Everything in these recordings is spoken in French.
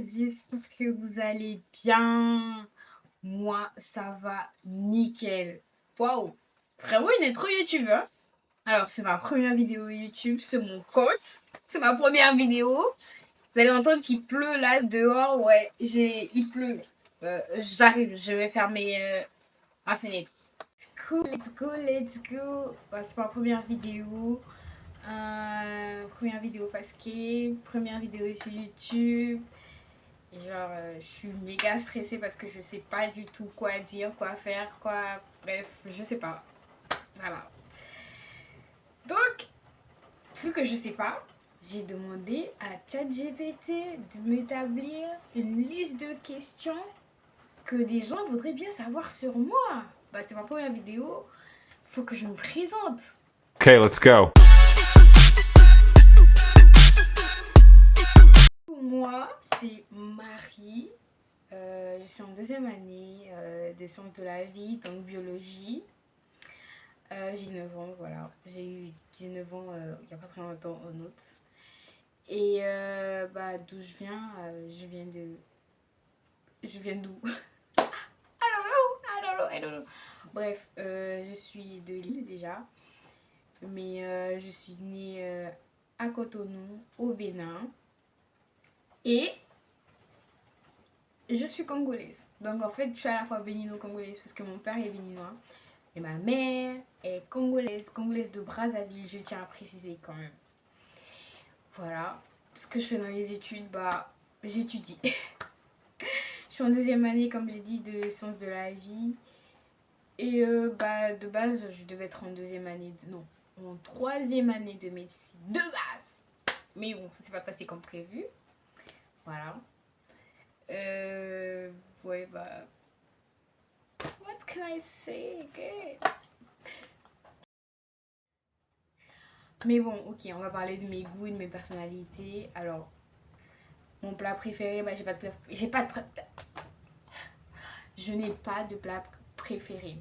j'espère que vous allez bien. Moi, ça va nickel. Waouh, vraiment une intro YouTube, hein. Alors, c'est ma première vidéo YouTube, c'est mon compte. C'est ma première vidéo. Vous allez entendre qu'il pleut là dehors. Ouais, il pleut. J'arrive, je vais fermer ma fenêtre. Let's go, let's go. Bah, c'est ma première vidéo. Première vidéo fasquée, première vidéo sur YouTube. Et genre, je suis méga stressée parce que je sais pas du tout quoi dire, quoi faire, quoi. Bref, je sais pas. Voilà. Donc, vu que je sais pas, j'ai demandé à ChatGPT de m'établir une liste de questions que des gens voudraient bien savoir sur moi. Bah, c'est ma première vidéo. Faut que je me présente. Okay, let's go. Moi, c'est Marie. Je suis en deuxième année de sciences de la vie, donc biologie. J'ai 19 ans, voilà. J'ai eu 19 ans il n'y a pas très longtemps en août. Et bah, d'où je viens de. Je viens d'où? I don't know. Bref, je suis de Lille déjà. Mais je suis née à Cotonou, au Bénin. Et je suis congolaise. Donc en fait, je suis à la fois bénino-congolaise parce que mon père est béninois. Et ma mère est congolaise, congolaise de Brazzaville, je tiens à préciser quand même. Voilà. Ce que je fais dans les études, bah, j'étudie. Je suis en deuxième année, comme j'ai dit, de sciences de la vie. Et bah, de base, je devais être en deuxième année, non, en troisième année de médecine, de base. Mais bon, ça s'est pas passé comme prévu. Voilà. Ouais, bah, what can I say? Okay. Mais bon, ok, on va parler de mes goûts et de mes personnalités. Alors, mon plat préféré, bah, je n'ai pas de plat préféré.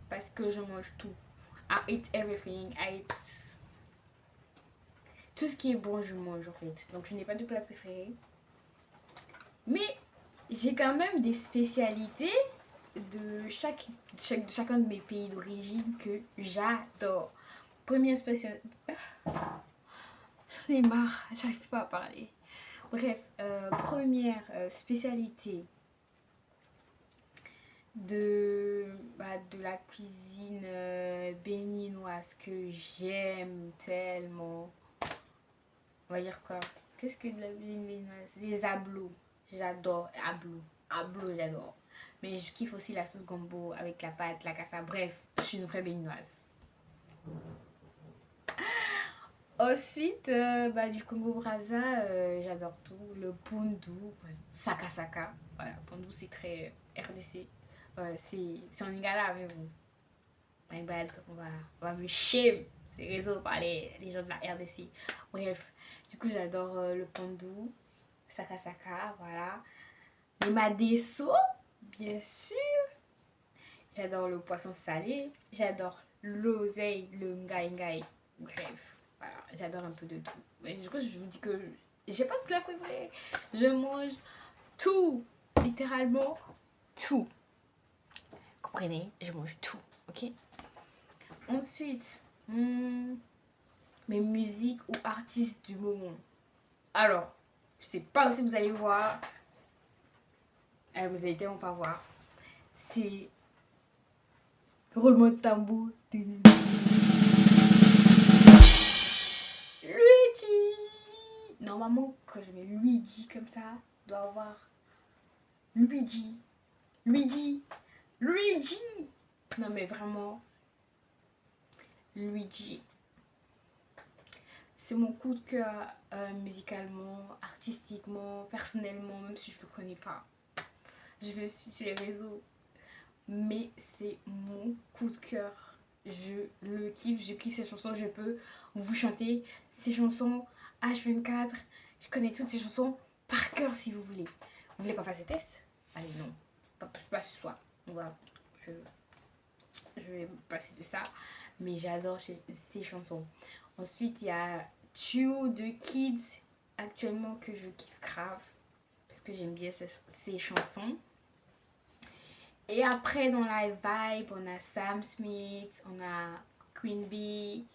Parce que je mange tout. I eat everything. I eat... Tout ce qui est bon, je mange en fait. Donc, je n'ai pas de plat préféré. Mais j'ai quand même des spécialités de chacun de mes pays d'origine que j'adore. Première spécialité... J'en ai marre, j'arrive pas à parler. Bref, première spécialité de la cuisine béninoise que j'aime tellement. On va dire quoi? Qu'est-ce que de la cuisine béninoise? Les ablos. J'adore. Ablo, j'adore. Mais je kiffe aussi la sauce gombo avec la pâte, la cassa. Bref, je suis une vraie béninoise. Ensuite, bah, du Congo-Brazza, j'adore tout. Le pondu, saka saka. Voilà, pondu c'est très RDC. C'est en Lingala, mais bon. My bad, on va me shame sur les réseaux par les gens de la RDC. Bref, du coup, j'adore le pondu, saka saka, voilà. Les madesso, bien sûr. J'adore le poisson salé. J'adore l'oseille, le ngai ngai. Bref, voilà, j'adore un peu de tout. Mais du coup, je vous dis que j'ai pas de plat préféré. Je mange tout. Littéralement tout. Comprenez, je mange tout, ok? Ensuite, mes musiques ou artistes du moment. Alors, je sais pas si vous allez voir. Vous allez tellement pas voir. C'est roulement de tambour. Luigi. Normalement, quand je mets Luigi comme ça, doit avoir Luigi. Luigi. Luigi. Non mais vraiment, Luigi. C'est mon coup de cœur musicalement, artistiquement, personnellement, même si je le connais pas. Je le suis sur les réseaux. Mais c'est mon coup de cœur. Je le kiffe, je kiffe ses chansons. Je peux vous chanter ses chansons H24. Je connais toutes ses chansons par cœur si vous voulez. Vous voulez qu'on fasse des tests? Allez, non. Pas ce soir. Voilà. Je vais passer de ça. Mais j'adore ses chansons. Ensuite, il y a Duo de Kids actuellement que je kiffe grave. que j'aime bien ses chansons. Et après, dans la vibe, on a Sam Smith, on a Queen Bee.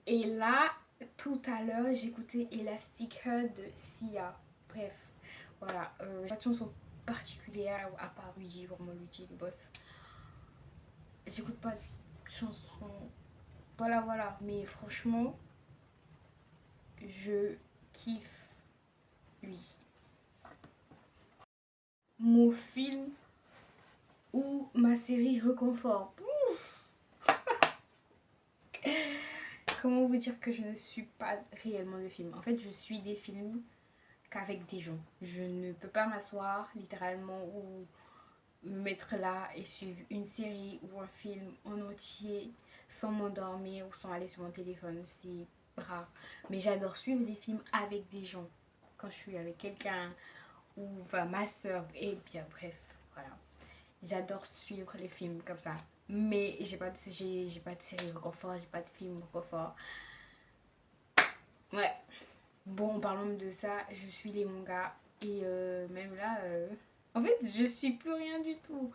Et là, tout à l'heure, j'écoutais Elastic Heart de Sia. Bref, voilà. Pas de chanson particulière, à part Luigi, vraiment Luigi, le boss. J'écoute pas de chansons. Voilà, voilà. Mais franchement, je kiffe lui. Mon film ou ma série reconfort. Comment vous dire que je ne suis pas réellement de film? En fait, je suis des films qu'avec des gens. Je ne peux pas m'asseoir littéralement ou me mettre là et suivre une série ou un film en entier sans m'endormir ou sans aller sur mon téléphone. C'est rare. Mais j'adore suivre des films avec des gens. Quand je suis avec quelqu'un ou enfin, ma soeur. Et bien bref, voilà. J'adore suivre les films comme ça. Mais j'ai pas de série reconfort, j'ai pas de film reconfort. Ouais. Bon, parlons de ça, je suis les mangas. Et même là, en fait, je suis plus rien du tout.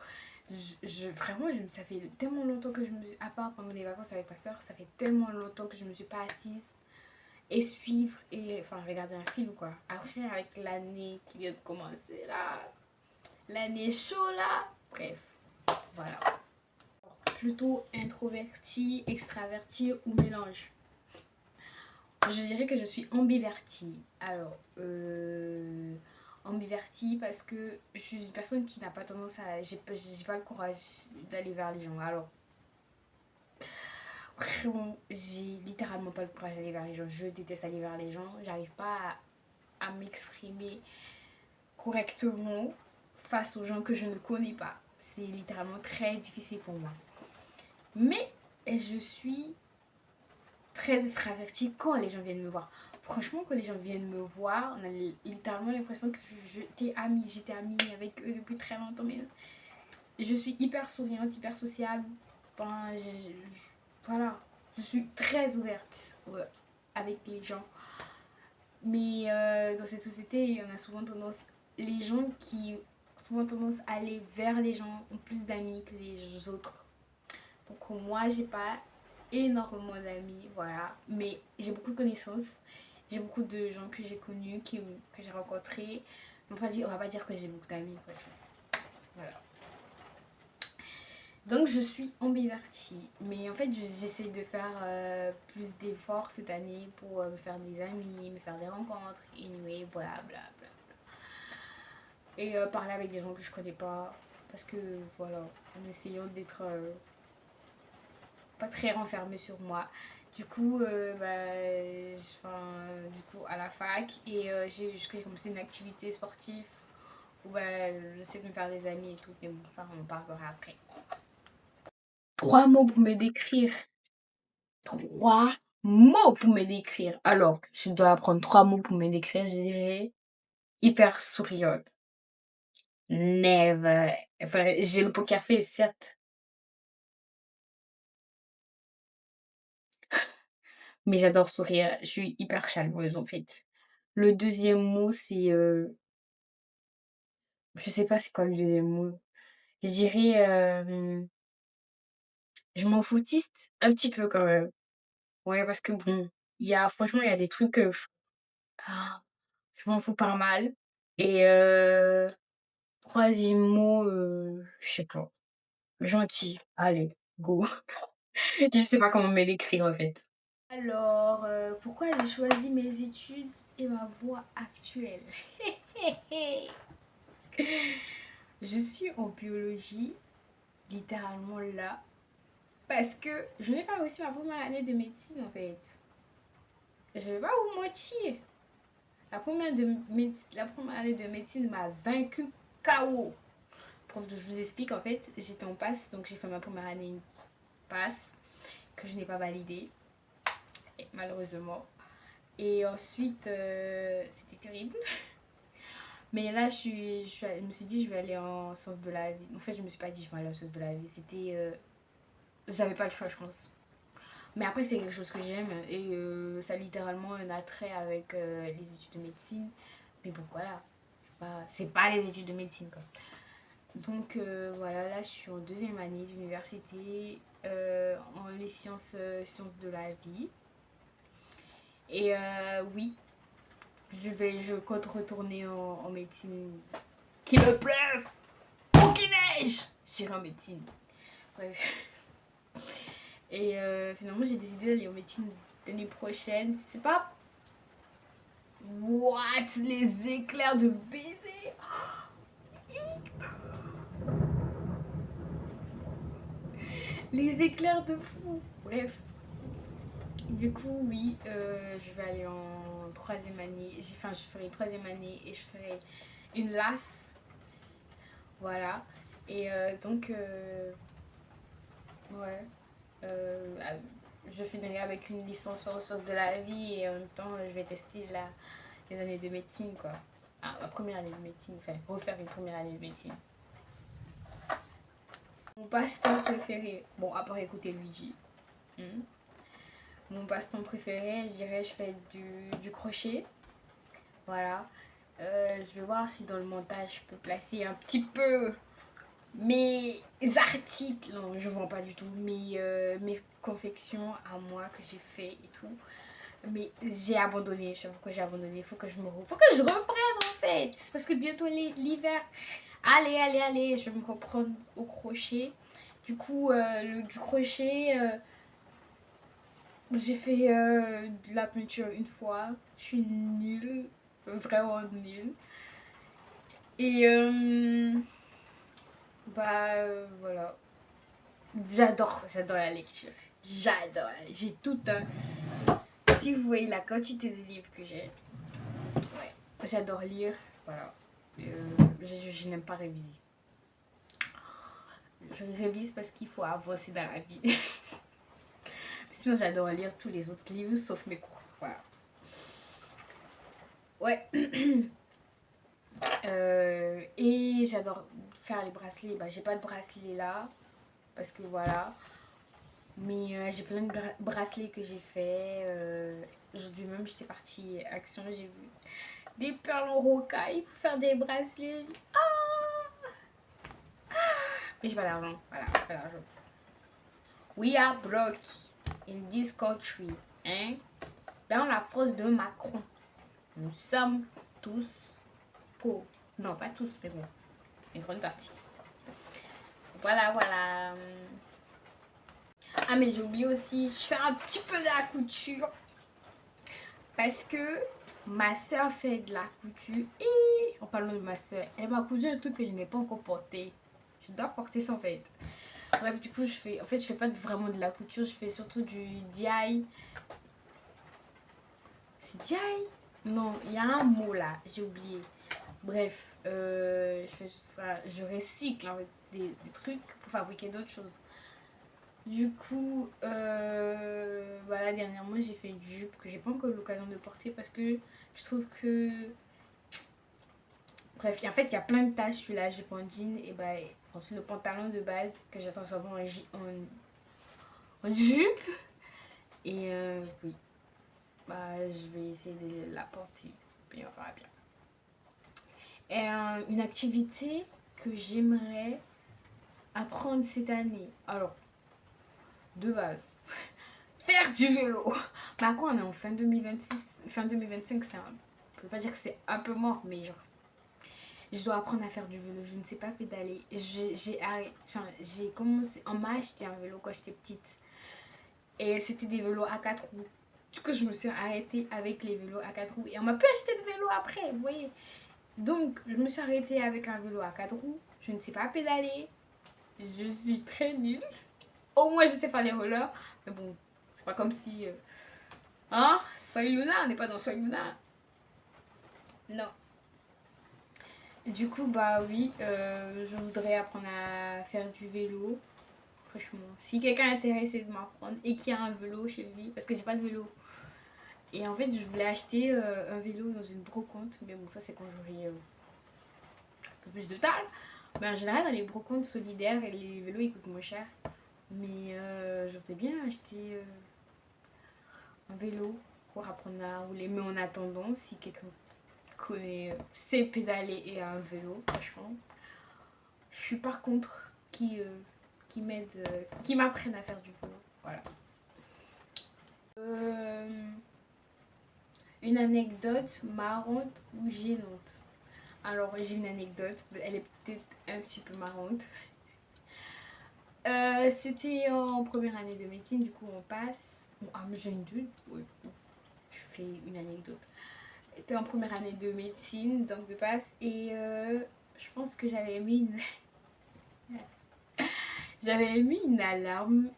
Vraiment, ça fait tellement longtemps que je me. À part pendant les vacances avec ma soeur, ça fait tellement longtemps que je me suis pas assise et suivre et enfin regarder un film quoi. Après, avec l'année qui vient de commencer là, l'année chaud là, bref, voilà. Plutôt introverti, extraverti ou mélange. Je dirais que je suis ambivertie. Alors, ambivertie parce que je suis une personne qui n'a pas tendance à. J'ai pas le courage d'aller vers les gens. Alors, vraiment, j'ai littéralement pas le courage d'aller vers les gens. Je déteste aller vers les gens. J'arrive pas à m'exprimer correctement face aux gens que je ne connais pas. C'est littéralement très difficile pour moi. Mais je suis très extravertie quand les gens viennent me voir. Franchement, quand les gens viennent me voir, on a littéralement l'impression que j'étais amie avec eux depuis très longtemps. Mais je suis hyper souriante, hyper sociable. Enfin, voilà, je suis très ouverte avec les gens. Mais dans cette société, on a souvent tendance, les gens qui ont souvent tendance à aller vers les gens ont plus d'amis que les autres. Donc moi, j'ai pas énormément d'amis, voilà. Mais j'ai beaucoup de connaissances. J'ai beaucoup de gens que j'ai connus, que j'ai rencontrés. On va pas dire que j'ai beaucoup d'amis, quoi. Voilà. Donc je suis ambivertie. Mais en fait, j'essaie de faire plus d'efforts cette année pour me faire des amis, me faire des rencontres. Et voilà, bla bla. Et parler avec des gens que je connais pas. Parce que voilà, en essayant d'être pas très renfermée sur moi. Du coup, du coup, à la fac, et j'ai commencé une activité sportive où j'essaie de me faire des amis et tout, mais bon, ça, on en parlera après. 3 mots pour me décrire. 3 mots pour me décrire. Alors, je dois apprendre 3 mots pour me décrire, je dirais hyper souriante. Never. Enfin, j'ai le poker face, certes, mais j'adore sourire. Je suis hyper chaleureuse, en fait. Le deuxième mot, c'est je sais pas c'est quoi le deuxième mot. Je dirais, je m'en foutiste un petit peu quand même. Ouais, parce que bon, franchement, il y a des trucs, ah, je m'en fous pas mal. Et 3e mot, je sais pas, gentil. Allez, go. Je sais pas comment me décrire en fait. Alors, pourquoi j'ai choisi mes études et ma voie actuelle? Je suis en biologie, littéralement là, parce que je n'ai pas réussi ma première année de médecine en fait. Je vais pas vous mentir. La première année de médecine m'a vaincu KO. Je vous explique en fait, j'étais en passe, donc j'ai fait ma première année passe que je n'ai pas validée, malheureusement. Et ensuite, c'était terrible. Mais là, je me suis dit, je vais aller en sciences de la vie. En fait, je me suis pas dit, je vais aller en sciences de la vie. J'avais pas le choix, je pense. Mais après, c'est quelque chose que j'aime et ça a littéralement un attrait avec les études de médecine. Mais bon, voilà. c'est pas les études de médecine, quoi. Donc voilà, là je suis en deuxième année d'université en les sciences de la vie. Et oui, je compte retourner en médecine. Qu'il me pleuve ou qu'il neige, j'irai en médecine. Bref. Et finalement, j'ai décidé d'aller en médecine l'année prochaine. C'est pas. What? Les éclairs de baiser! Les éclairs de fou! Bref. Du coup, oui, je vais aller en troisième année. Enfin, je ferai une troisième année et je ferai une LAS. Voilà. Et ouais. Euh, je finirai avec une licence en sciences de la vie et en même temps, je vais tester les années de médecine, quoi. Ah, ma première année de médecine, enfin, refaire une première année de médecine. Mon passe-temps préféré, bon, à part écouter Luigi. Hmm. Mon passe-temps préféré, je dirais, je fais du crochet. Voilà. Je vais voir si dans le montage, je peux placer un petit peu mes articles. Non, je vends pas du tout. Mes confections à moi que j'ai fait et tout. Mais j'ai abandonné. Je sais pas pourquoi j'ai abandonné. Faut que je reprenne en fait. C'est parce que bientôt l'hiver. Allez, je vais me reprendre au crochet. Du coup, du crochet, j'ai fait de la peinture une fois. Je suis nulle. Vraiment nulle. Et voilà. J'adore la lecture. J'adore. J'ai tout un. Si vous voyez la quantité de livres que j'ai, ouais. J'adore lire. Voilà. Je n'aime pas réviser. Je révise parce qu'il faut avancer dans la vie. Sinon, j'adore lire tous les autres livres sauf mes cours. Voilà. Ouais. Et j'adore faire les bracelets. Bah, j'ai pas de bracelet là. Parce que voilà. Mais j'ai plein de bracelets que j'ai fait. Aujourd'hui même, j'étais partie Action. J'ai vu des perles en rocaille pour faire des bracelets. Ah! Mais j'ai pas d'argent. Voilà, pas d'argent. We are broke in this country. Hein? Dans la France de Macron, nous sommes tous pauvres. Non, pas tous, mais bon, une grande partie. Voilà. Ah, mais j'ai oublié aussi, je fais un petit peu de la couture. Parce que ma soeur fait de la couture. Et en parlant de ma soeur, elle m'a cousu un truc que je n'ai pas encore porté. Je dois porter ça en fait. Bref, du coup, je fais pas vraiment de la couture, je fais surtout du DIY. C'est DIY? Non, il y a un mot là, j'ai oublié. Bref, je recycle en fait, des trucs pour fabriquer d'autres choses. Du coup, voilà, dernièrement, j'ai fait une jupe que j'ai pas encore eu l'occasion de porter parce que je trouve que. Bref, en fait, il y a plein de tâches sur la jupe en jean et bah, enfin, sur le pantalon de base que j'attends souvent en jupe. Et oui, bah, je vais essayer de la porter. Et on verra bien. Et une activité que j'aimerais apprendre cette année. Alors, de base, faire du vélo. Mais après, on est en fin 2026, fin 2025, je peux pas dire que c'est un peu mort, mais genre, je dois apprendre à faire du vélo. Je ne sais pas pédaler. J'ai commencé, on m'a acheté un vélo quand j'étais petite. Et c'était des vélos à 4 roues. Du coup, je me suis arrêtée avec les vélos à 4 roues. Et on m'a plus acheté de vélo après, vous voyez. Donc, je me suis arrêtée avec un vélo à 4 roues. Je ne sais pas pédaler. Je suis très nulle. Au moins, je sais faire les rollers. Mais bon, c'est pas comme si. Hein? Soy Luna, on n'est pas dans Soy Luna. Non. Du coup, bah oui, je voudrais apprendre à faire du vélo. Franchement, si quelqu'un est intéressé de m'apprendre et qui a un vélo chez lui, parce que j'ai pas de vélo. Et en fait, je voulais acheter un vélo dans une brocante. Mais bon, ça, c'est quand j'aurai un peu plus de temps. Mais en général, dans les brocantes solidaires, les vélos ils coûtent moins cher. Mais je voudrais bien acheter un vélo pour apprendre à rouler. Mais en attendant, si quelqu'un sait pédaler et a un vélo, franchement. Je suis par contre qui m'aide, qui m'apprennent à faire du vélo. Voilà. Une anecdote marrante ou gênante. Alors, j'ai une anecdote, elle est peut-être un petit peu marrante. C'était en première année de médecine, du coup on passe. Bon, ah, mais j'ai une doute. Oui, bon, je fais une anecdote. C'était en première année de médecine, donc de passe, et je pense que j'avais mis j'avais mis une alarme.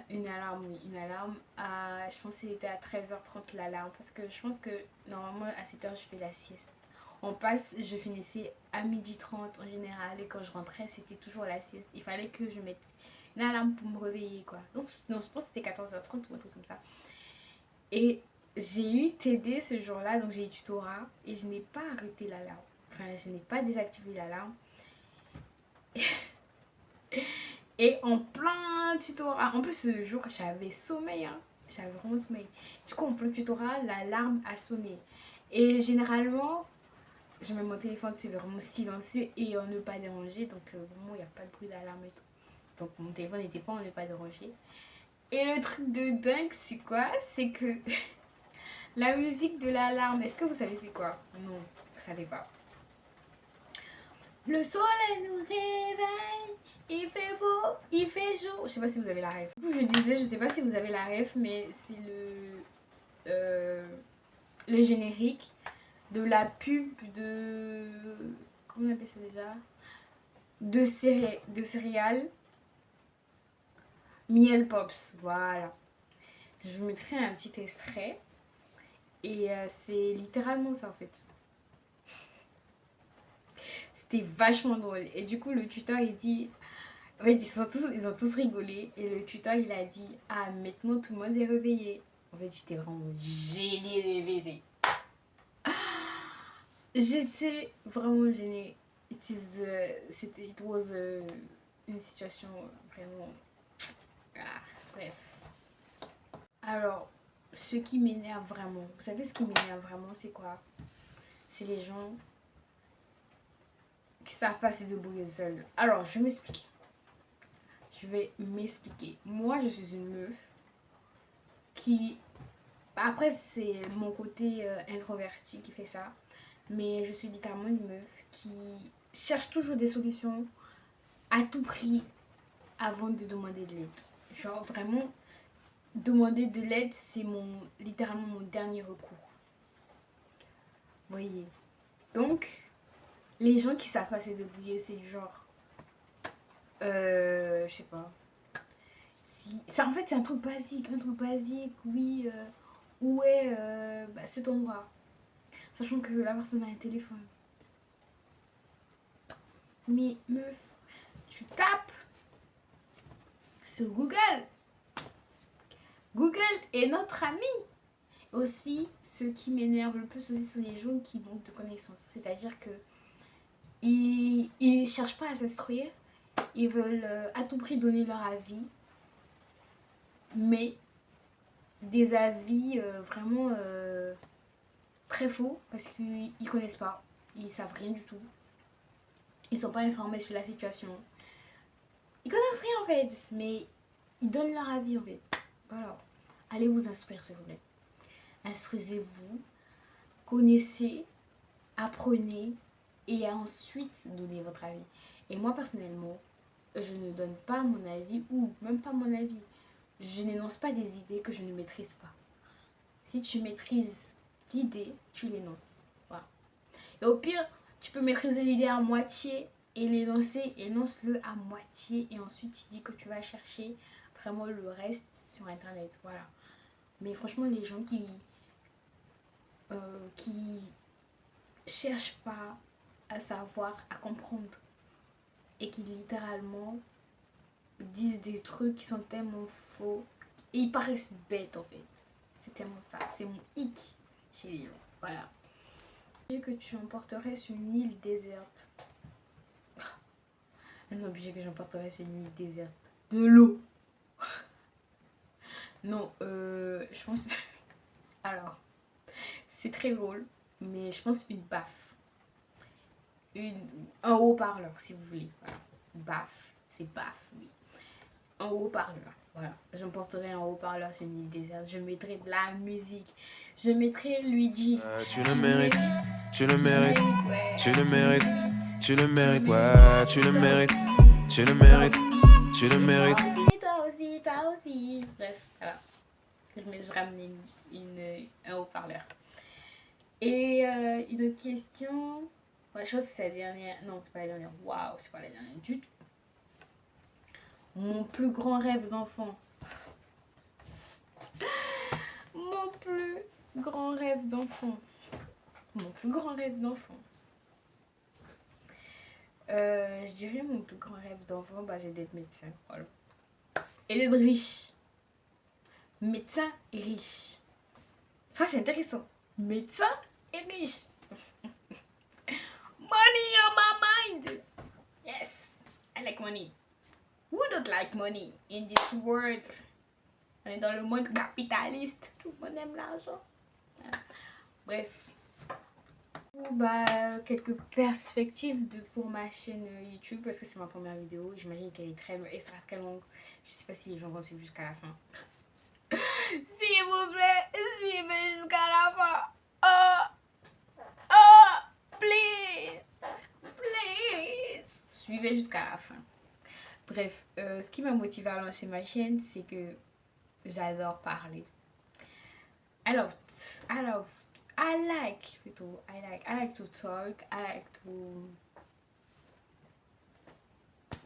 Une alarme, oui, une alarme à. Je pense que c'était à 13h30 l'alarme, parce que je pense que normalement à 7h je fais la sieste. On passe, je finissais à 12h30 en général, et quand je rentrais, c'était toujours la sieste. Il fallait que je mette une alarme pour me réveiller, quoi. Donc, non, je pense que c'était 14h30 ou un truc comme ça. Et j'ai eu TD ce jour-là, donc j'ai eu tutorat, et je n'ai pas arrêté l'alarme. Enfin, je n'ai pas désactivé l'alarme. Et en plein tutorat, en plus ce jour j'avais sommeil, hein. J'avais vraiment sommeil. Du coup, en plein tutorat, l'alarme a sonné. Et généralement, je mets mon téléphone sur vraiment silencieux et en ne pas déranger. Donc, vraiment, il n'y a pas de bruit d'alarme et tout. Donc, mon téléphone n'était pas en ne pas déranger. Et le truc de dingue, c'est quoi? C'est que la musique de l'alarme, est-ce que vous savez c'est quoi? Non, vous savez pas. Le soleil nous réveille, il fait beau, il fait jour. Je sais pas si vous avez la ref. Je disais, je sais pas si vous avez la ref, mais c'est le générique de la pub de. Comment on appelle ça déjà? De céréales Miel Pops. Voilà. Je vous mettrai un petit extrait. Et c'est littéralement ça en fait. C'était vachement drôle. Et du coup, le tuteur il dit. En fait, ils ont tous rigolé. Et le tuteur il a dit: ah, maintenant tout le monde est réveillé. En fait, j'étais vraiment gênée des baisers. J'étais vraiment gênée. It was une situation vraiment. Ah, bref. Alors, ce qui m'énerve vraiment, vous savez ce qui m'énerve vraiment, c'est quoi? C'est les gens qui savent pas se débrouiller seuls. Alors, je vais m'expliquer. Moi, je suis une meuf qui. Après, c'est mon côté introverti qui fait ça. Mais je suis littéralement une meuf qui cherche toujours des solutions à tout prix avant de demander de l'aide. Genre, vraiment, demander de l'aide, c'est littéralement mon dernier recours. Vous voyez. Donc, les gens qui savent pas se débrouiller, c'est du genre. Je sais pas. En fait, c'est un truc basique. Oui. Où est cet endroit? Sachant que la personne a un téléphone. Mais meuf, tu tapes sur Google. Google est notre ami. Aussi, ce qui m'énerve le plus aussi sont les gens qui manquent de connaissances. C'est-à-dire que ils cherchent pas à s'instruire. Ils veulent à tout prix donner leur avis. Mais des avis vraiment très faux parce qu'ils connaissent pas. Ils savent rien du tout. Ils sont pas informés sur la situation. Ils connaissent rien en fait, mais ils donnent leur avis en fait. Voilà. Allez vous instruire s'il vous plaît. Instruisez-vous, connaissez, apprenez et ensuite donnez votre avis. Et moi personnellement, je ne donne pas mon avis ou même pas mon avis. Je n'énonce pas des idées que je ne maîtrise pas. Si tu maîtrises l'idée, tu l'énonces. Voilà. Et au pire, tu peux maîtriser l'idée à moitié et l'énoncer, énonce-le à moitié et ensuite tu dis que tu vas chercher vraiment le reste sur internet. Voilà. Mais franchement, les gens qui cherchent pas à savoir, à comprendre et qui littéralement disent des trucs qui sont tellement faux et ils paraissent bêtes en fait. C'est tellement ça, c'est mon hic chez les gens. Voilà. Que tu emporterais sur une île déserte. Un objet que j'emporterais sur une île déserte. De l'eau. Non, je pense. Alors, c'est très drôle. mais je pense une baffe. Un haut-parleur, si vous voulez. Voilà. Baffe, c'est baffe, oui. Un haut-parleur. Voilà. J'emporterai un haut-parleur sur une île déserte. Je mettrai de la musique. Je mettrai Luigi. Tu le mérites, tu le mérites, Ouais. tu le mérites, tu le mérites, mérites. ouais, tu le mérites, tu le mérites, tu le mérites. Toi aussi, toi aussi. Bref, voilà. Je ramène un haut-parleur. Et une autre question. Ouais, je pense que c'est la dernière. Non, c'est pas la dernière. Waouh, c'est pas la dernière du tout. Mon plus grand rêve d'enfant. Mon plus grand rêve d'enfant. Mon plus grand rêve d'enfant. Je dirais mon plus grand rêve d'enfant, bah, c'est d'être médecin. Voilà. Et d'être riche. Médecin et riche. Ça, c'est intéressant. Médecin et riche. Money on my mind. Yes, I like money. Who don't like money in this world? On est dans le monde capitaliste. Tout le monde aime l'argent. Bref. Bah, quelques perspectives pour ma chaîne YouTube parce que c'est ma première vidéo. J'imagine qu'elle est très longue et ça va très longue. Je sais pas si les gens vont suivre jusqu'à la fin. S'il vous plaît, suivez jusqu'à la fin. Oh, oh, please, please. Suivez jusqu'à la fin. Bref, ce qui m'a motivé à lancer ma chaîne, c'est que j'adore parler. I like to talk,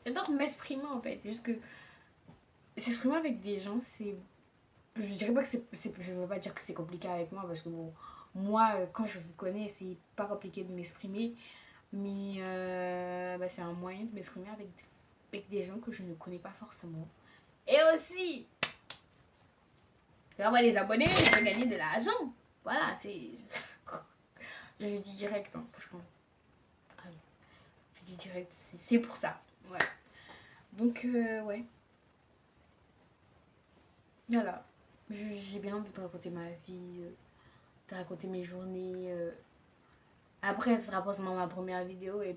j'adore m'exprimer en fait. Juste que s'exprimer avec des gens, c'est, je dirais pas que je veux pas dire que c'est compliqué avec moi parce que bon, moi quand je vous connais, c'est pas compliqué de m'exprimer, mais bah, c'est un moyen de m'exprimer avec des gens que je ne connais pas forcément. Et aussi, avoir des abonnés, je peux gagner de l'argent. Voilà, c'est. Je dis direct, hein, franchement. Je dis direct, c'est pour ça. Ouais. Donc, ouais. Voilà. J'ai bien envie de raconter ma vie, de raconter mes journées. Après, ce sera forcément ma première vidéo et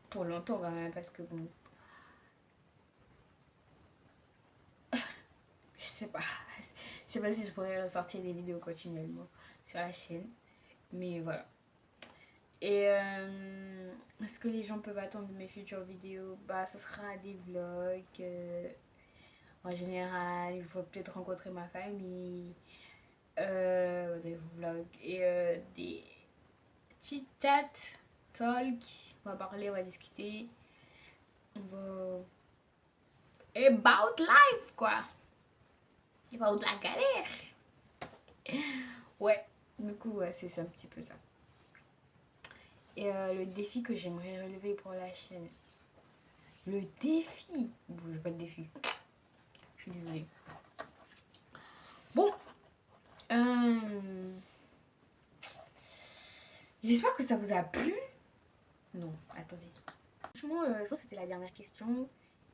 pour longtemps quand même, parce que bon. Je sais pas. Je sais pas si je pourrais ressortir des vidéos continuellement sur la chaîne. Mais voilà. Et est-ce que les gens peuvent attendre de mes futures vidéos? Bah, ce sera des vlogs. En général, il faut peut-être rencontrer ma famille. Des vlogs. Et des chit-chat, talk. On va parler, on va discuter. On va. About life, quoi. About la galère. Ouais. Du coup, ouais, c'est un petit peu ça. Et le défi que j'aimerais relever pour la chaîne. Le défi. Bon, j'ai pas de défi. Je suis désolée. Bon. J'espère que ça vous a plu. Non, attendez. Franchement, je pense que c'était la dernière question.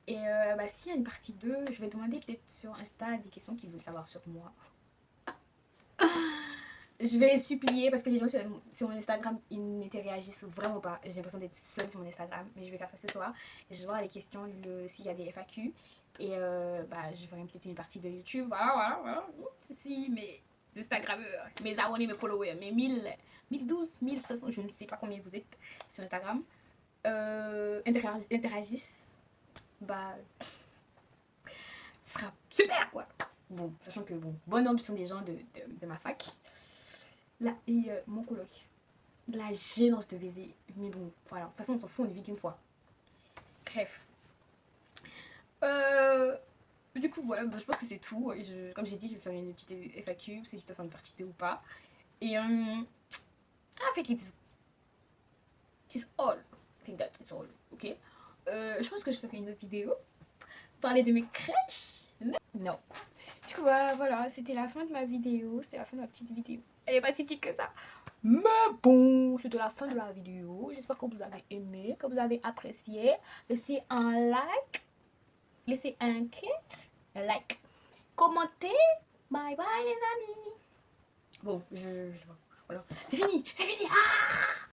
Et bah, s'il y a une partie 2, je vais demander peut-être sur Insta des questions qu'ils veulent savoir sur moi. Je vais supplier parce que les gens sur mon Instagram, ils n'étaient réagissent vraiment pas. J'ai l'impression d'être seule sur mon Instagram, mais je vais faire ça ce soir. Je vais voir les questions, s'il y a des FAQ. Et bah, je ferai peut-être une partie de YouTube. Voilà. Si mes Instagrammeurs, mes abonnés, mes followers, mes 1012, 1060, je ne sais pas combien vous êtes sur Instagram, interagissent, bah, ce sera super quoi. Bon, sachant que bon, bon nombre sont des gens de ma fac. Là, et mon coloc. La gênance de baiser. Mais bon, voilà. De toute façon, on s'en fout, on ne vit qu'une fois. Bref. Du coup, voilà, je pense que c'est tout. Comme j'ai dit, je vais faire une petite FAQ, si je dois faire une partie 2 ou pas. Et I think it's all. I think that it's all. Ok. Je pense que je ferai une autre vidéo. Parler de mes crèches. Non. Du coup, voilà, c'était la fin de ma vidéo. C'était la fin de ma petite vidéo. Elle est pas si petite que ça. Mais bon, c'était la fin de la vidéo. J'espère que vous avez aimé, que vous avez apprécié. Laissez un like. Laissez un cœur. Un like. Commentez. Bye bye les amis. Bon, je sais pas. Voilà. C'est fini, c'est fini. Ah